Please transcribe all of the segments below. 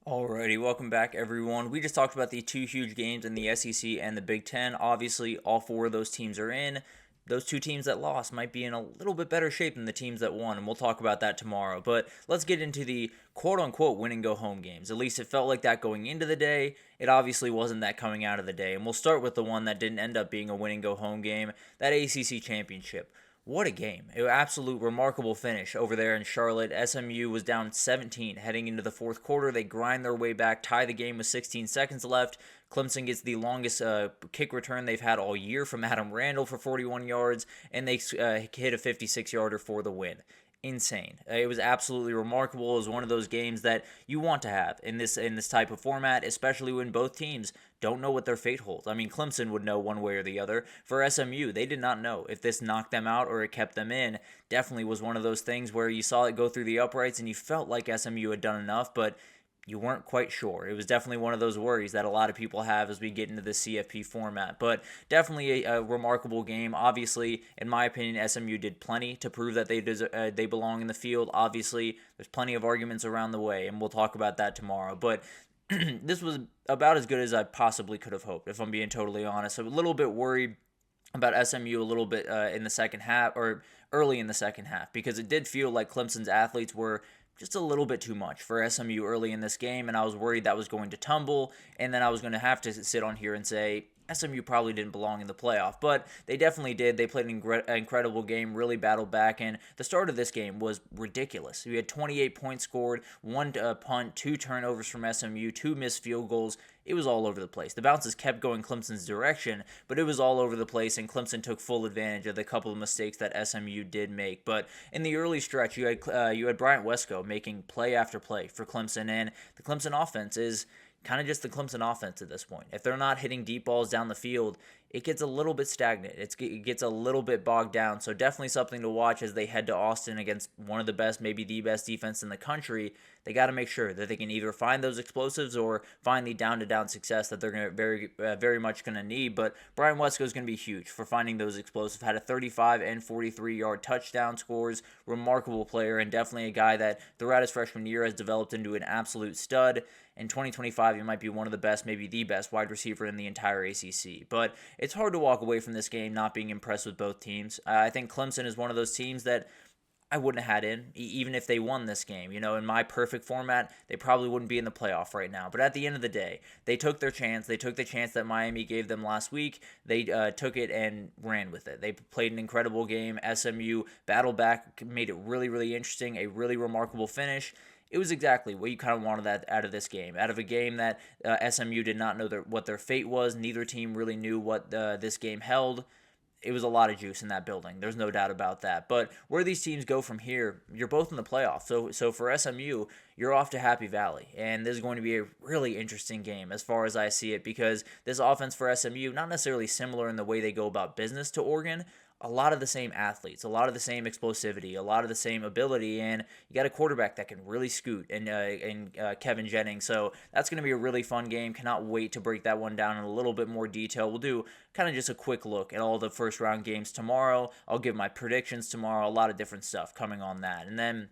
Alrighty, welcome back everyone. We just talked about the two huge games in the SEC and the Big Ten. Obviously, all four of those teams are in. Those two teams that lost might be in a little bit better shape than the teams that won, and we'll talk about that tomorrow. But let's get into the quote-unquote win and go home games. At least it felt like that going into the day. It obviously wasn't that coming out of the day. And we'll start with the one that didn't end up being a win and go home game, that ACC championship. What a game. An absolute remarkable finish over there in Charlotte. SMU was down 17 heading into the fourth quarter. They grind their way back, tie the game with 16 seconds left. Clemson gets the longest kick return they've had all year from Adam Randall for 41 yards, and they hit a 56-yarder for the win. Insane. It was absolutely remarkable. It was one of those games that you want to have in this type of format, especially when both teams don't know what their fate holds. I mean, Clemson would know one way or the other. For SMU, they did not know if this knocked them out or it kept them in. Definitely was one of those things where you saw it go through the uprights and you felt like SMU had done enough, but you weren't quite sure. It was definitely one of those worries that a lot of people have as we get into the CFP format. But definitely a remarkable game. Obviously, in my opinion, SMU did plenty to prove that they belong in the field. Obviously, there's plenty of arguments around the way, and we'll talk about that tomorrow. But this was about as good as I possibly could have hoped, if I'm being totally honest. I'm a little bit worried about SMU a little bit in the second half, or early in the second half, because it did feel like Clemson's athletes were just a little bit too much for SMU early in this game, and I was worried that was going to tumble, and then I was going to have to sit on here and say SMU probably didn't belong in the playoff, but they definitely did. They played an incredible game, really battled back, and the start of this game was ridiculous. We had 28 points scored, one punt, two turnovers from SMU, two missed field goals. It was all over the place. The bounces kept going Clemson's direction, but it was all over the place, and Clemson took full advantage of the couple of mistakes that SMU did make. But in the early stretch, you had Bryant Wesco making play after play for Clemson, and the Clemson offense is kind of just the Clemson offense at this point. If they're not hitting deep balls down the field, it gets a little bit stagnant. It gets a little bit bogged down. So definitely something to watch as they head to Austin against one of the best, maybe the best defense in the country. They got to make sure that they can either find those explosives or find the down-to-down success that they're going to very much going to need. But Brian Wesco is going to be huge for finding those explosives. Had a 35 and 43-yard touchdown scores. Remarkable player, and definitely a guy that throughout his freshman year has developed into an absolute stud. In 2025, he might be one of the best, maybe the best wide receiver in the entire ACC. But it's hard to walk away from this game not being impressed with both teams. I think Clemson is one of those teams that I wouldn't have had in, even if they won this game. You know, in my perfect format, they probably wouldn't be in the playoff right now. But at the end of the day, they took their chance. They took the chance that Miami gave them last week. They took it and ran with it. They played an incredible game. SMU battled back, made it really, really interesting, a really remarkable finish. It was exactly what you kind of wanted that out of this game. Out of a game that SMU did not know what their fate was. Neither team really knew what this game held. It was a lot of juice in that building. There's no doubt about that. But where these teams go from here, you're both in the playoffs. So for SMU, you're off to Happy Valley. And this is going to be a really interesting game as far as I see it, because this offense for SMU, not necessarily similar in the way they go about business to Oregon, a lot of the same athletes, a lot of the same explosivity, a lot of the same ability, and you got a quarterback that can really scoot in Kevin Jennings. So that's going to be a really fun game. Cannot wait to break that one down in a little bit more detail. We'll do kind of just a quick look at all the first round games tomorrow. I'll give my predictions tomorrow, a lot of different stuff coming on that. And then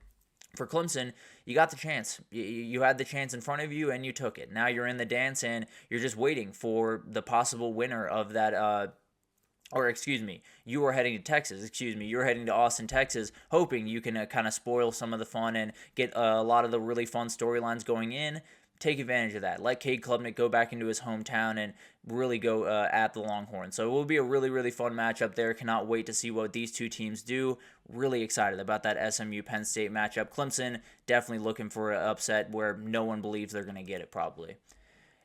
for Clemson, you got the chance. You had the chance in front of you, and you took it. Now you're in the dance, and you're just waiting for the possible winner of that you are heading to Texas. You're heading to Austin, Texas, hoping you can kind of spoil some of the fun and get a lot of the really fun storylines going in. Take advantage of that. Let Cade Klubnik go back into his hometown and really go at the Longhorns. So it will be a really, really fun matchup there. Cannot wait to see what these two teams do. Really excited about that SMU-Penn State matchup. Clemson definitely looking for an upset where no one believes they're going to get it probably.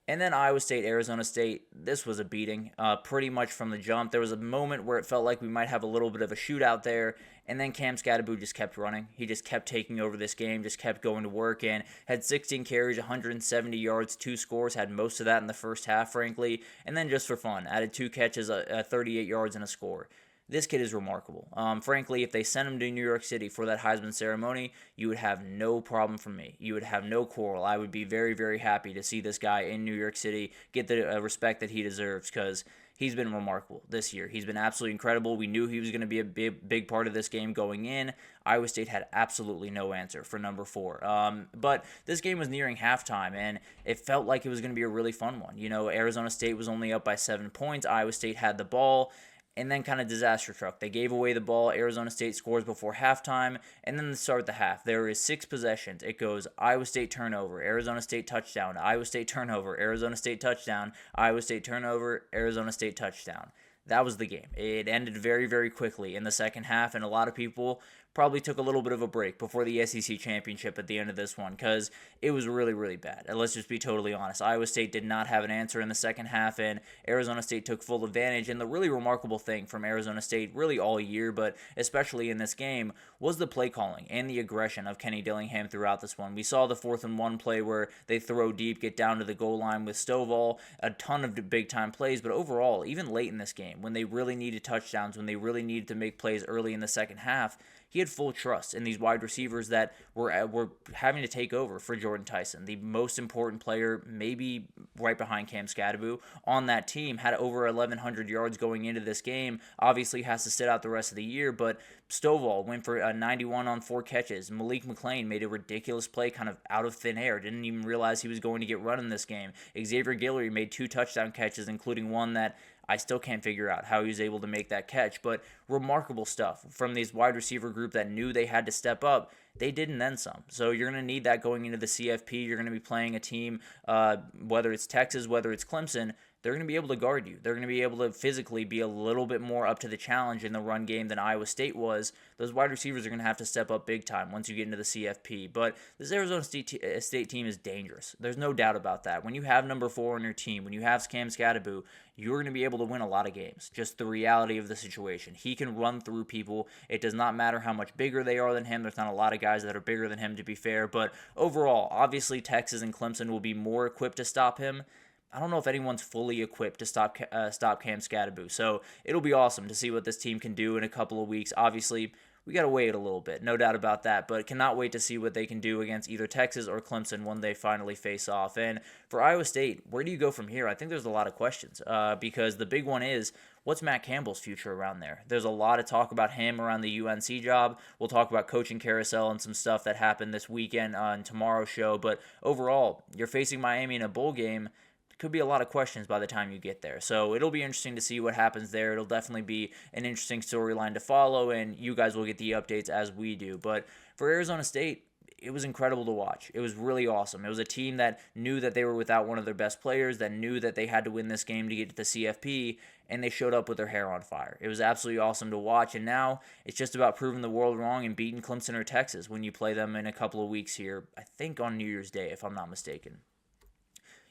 And then Iowa State, Arizona State, this was a beating pretty much from the jump. There was a moment where it felt like we might have a little bit of a shootout there, and then Cam Skattebo just kept running. He just kept taking over this game, just kept going to work, and had 16 carries, 170 yards, 2 scores, had most of that in the first half, frankly, and then just for fun, added 2 catches, 38 yards, and a score. This kid is remarkable. Frankly, if they sent him to New York City for that Heisman ceremony, you would have no problem from me. You would have no quarrel. I would be very, very happy to see this guy in New York City get the respect that he deserves, because he's been remarkable this year. He's been absolutely incredible. We knew he was going to be a big part of this game going in. Iowa State had absolutely no answer for number 4. But this game was nearing halftime, and it felt like it was going to be a really fun one. Arizona State was only up by 7 points. Iowa State had the ball, and then kind of disaster struck. They gave away the ball. Arizona State scores before halftime, and then to start the half, there is 6 possessions. It goes Iowa State turnover, Arizona State touchdown, Iowa State turnover, Arizona State touchdown, Iowa State turnover, Arizona State touchdown. That was the game. It ended very, very quickly in the second half, and a lot of people probably took a little bit of a break before the SEC championship at the end of this one because it was really, really bad. And let's just be totally honest. Iowa State did not have an answer in the second half, and Arizona State took full advantage. And the really remarkable thing from Arizona State, really all year, but especially in this game, was the play calling and the aggression of Kenny Dillingham throughout this one. We saw the 4th-and-1 play where they throw deep, get down to the goal line with Stovall, a ton of big-time plays, but overall, even late in this game, when they really needed touchdowns, when they really needed to make plays early in the second half, he had full trust in these wide receivers that were having to take over for Jordan Tyson, the most important player, maybe right behind Cam Skattebo, on that team. Had over 1,100 yards going into this game. Obviously has to sit out the rest of the year, but Stovall went for a 91 on 4 catches. Malik McClain made a ridiculous play kind of out of thin air. Didn't even realize he was going to get run in this game. Xavier Guillory made 2 touchdown catches, including one that I still can't figure out how he was able to make that catch, but remarkable stuff from these wide receiver group that knew they had to step up. They did and then some. So you're going to need that going into the CFP. You're going to be playing a team, whether it's Texas, whether it's Clemson, they're going to be able to guard you. They're going to be able to physically be a little bit more up to the challenge in the run game than Iowa State was. Those wide receivers are going to have to step up big time once you get into the CFP. But this Arizona State team is dangerous. There's no doubt about that. When you have number 4 on your team, when you have Cam Skattebo, you're going to be able to win a lot of games. Just the reality of the situation. He can run through people. It does not matter how much bigger they are than him. There's not a lot of guys that are bigger than him, to be fair. But overall, obviously Texas and Clemson will be more equipped to stop him. I don't know if anyone's fully equipped to stop Cam Skattebo. So it'll be awesome to see what this team can do in a couple of weeks. Obviously, we got to wait a little bit, no doubt about that, but cannot wait to see what they can do against either Texas or Clemson when they finally face off. And for Iowa State, where do you go from here? I think there's a lot of questions because the big one is, what's Matt Campbell's future around there? There's a lot of talk about him around the UNC job. We'll talk about coaching carousel and some stuff that happened this weekend on tomorrow's show, but overall, you're facing Miami in a bowl game. Could be a lot of questions by the time you get there. So it'll be interesting to see what happens there. It'll definitely be an interesting storyline to follow, and you guys will get the updates as we do. But for Arizona State, it was incredible to watch. It was really awesome. It was a team that knew that they were without one of their best players, that knew that they had to win this game to get to the CFP, and they showed up with their hair on fire. It was absolutely awesome to watch, and now it's just about proving the world wrong and beating Clemson or Texas when you play them in a couple of weeks here, I think on New Year's Day, if I'm not mistaken.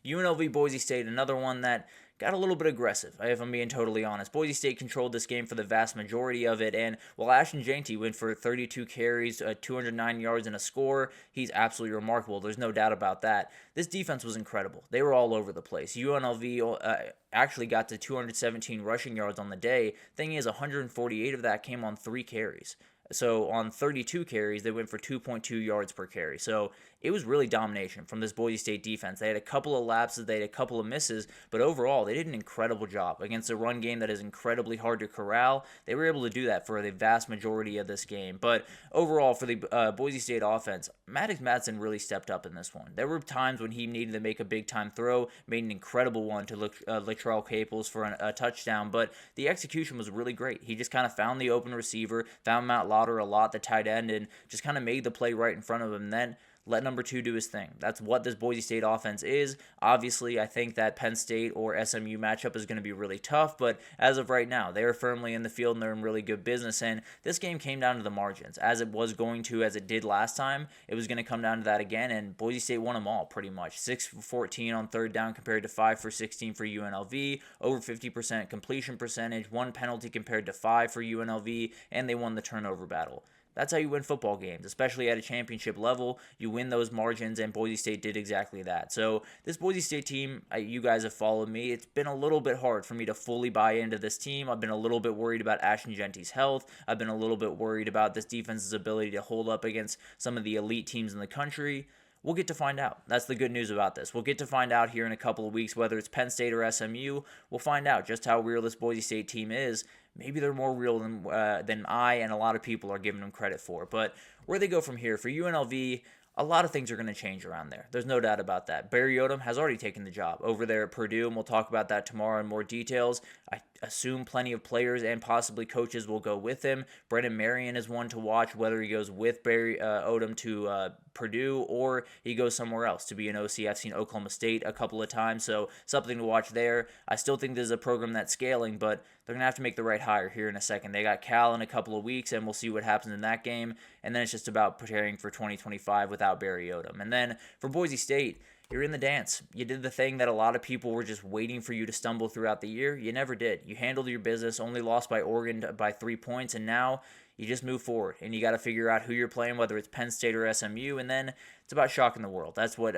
UNLV Boise State, another one that got a little bit aggressive, if I'm being totally honest. Boise State controlled this game for the vast majority of it, and while Ashton Jeanty went for 32 carries, 209 yards, and a score, he's absolutely remarkable. There's no doubt about that. This defense was incredible. They were all over the place. UNLV actually got to 217 rushing yards on the day. Thing is, 148 of that came on 3 carries. So on 32 carries, they went for 2.2 yards per carry. So it was really domination from this Boise State defense. They had a couple of lapses, they had a couple of misses, but overall, they did an incredible job against a run game that is incredibly hard to corral. They were able to do that for the vast majority of this game. But overall, for the Boise State offense, Maddox Madsen really stepped up in this one. There were times when he needed to make a big-time throw, made an incredible one to Latrell Caples for a touchdown, but the execution was really great. He just kind of found the open receiver, found Matt Lauder a lot, the tight end, and just kind of made the play right in front of him. And then let number 2 do his thing. That's what this Boise State offense is. Obviously, I think that Penn State or SMU matchup is going to be really tough, but as of right now, they're firmly in the field and they're in really good business, and this game came down to the margins. As it was going to, as it did last time, it was going to come down to that again, and Boise State won them all pretty much. 6 for 14 on third down compared to 5 for 16 for UNLV, over 50% completion percentage, 1 penalty compared to 5 for UNLV, and they won the turnover battle. That's how you win football games, especially at a championship level. You win those margins, and Boise State did exactly that. So this Boise State team, you guys have followed me. It's been a little bit hard for me to fully buy into this team. I've been a little bit worried about Ashton Jeanty's health. I've been a little bit worried about this defense's ability to hold up against some of the elite teams in the country. We'll get to find out. That's the good news about this. We'll get to find out here in a couple of weeks, whether it's Penn State or SMU. We'll find out just how real this Boise State team is. Maybe they're more real than I and a lot of people are giving them credit for. But where they go from here, for UNLV, a lot of things are going to change around there. There's no doubt about that. Barry Odom has already taken the job over there at Purdue, and we'll talk about that tomorrow in more details. I assume plenty of players and possibly coaches will go with him. Brendan Marion is one to watch, whether he goes with Barry Odom to Purdue or he goes somewhere else to be an OC. I've seen Oklahoma State a couple of times, so something to watch there. I still think this is a program that's scaling, but they're going to have to make the right hire here in a second. They got Cal in a couple of weeks, and we'll see what happens in that game. And then it's just about preparing for 2025 without Barry Odom. And then for Boise State, you're in the dance. You did the thing that a lot of people were just waiting for you to stumble throughout the year. You never did. You handled your business, only lost by Oregon by 3 points, and now you just move forward. And you got to figure out who you're playing, whether it's Penn State or SMU, and then it's about shocking the world. That's what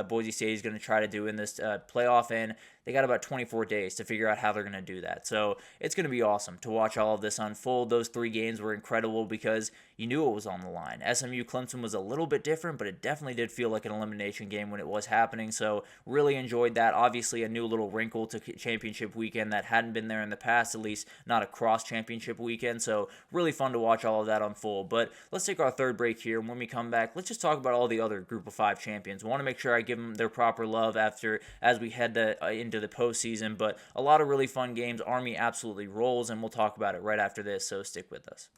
Boise State is going to try to do in this playoff, and they got about 24 days to figure out how they're going to do that. So it's going to be awesome to watch all of this unfold. Those 3 games were incredible because you knew it was on the line. SMU Clemson was a little bit different, but it definitely did feel like an elimination game when it was happening. So really enjoyed that. Obviously a new little wrinkle to championship weekend that hadn't been there in the past, at least not across championship weekend. So really fun to watch all of that unfold. But let's take our third break here, and when we come back, let's just talk about all the other Group of 5 champions. I want to make sure I give them their proper love as we head into the postseason. But a lot of really fun games. Army absolutely rolls, and we'll talk about it right after this. So stick with us.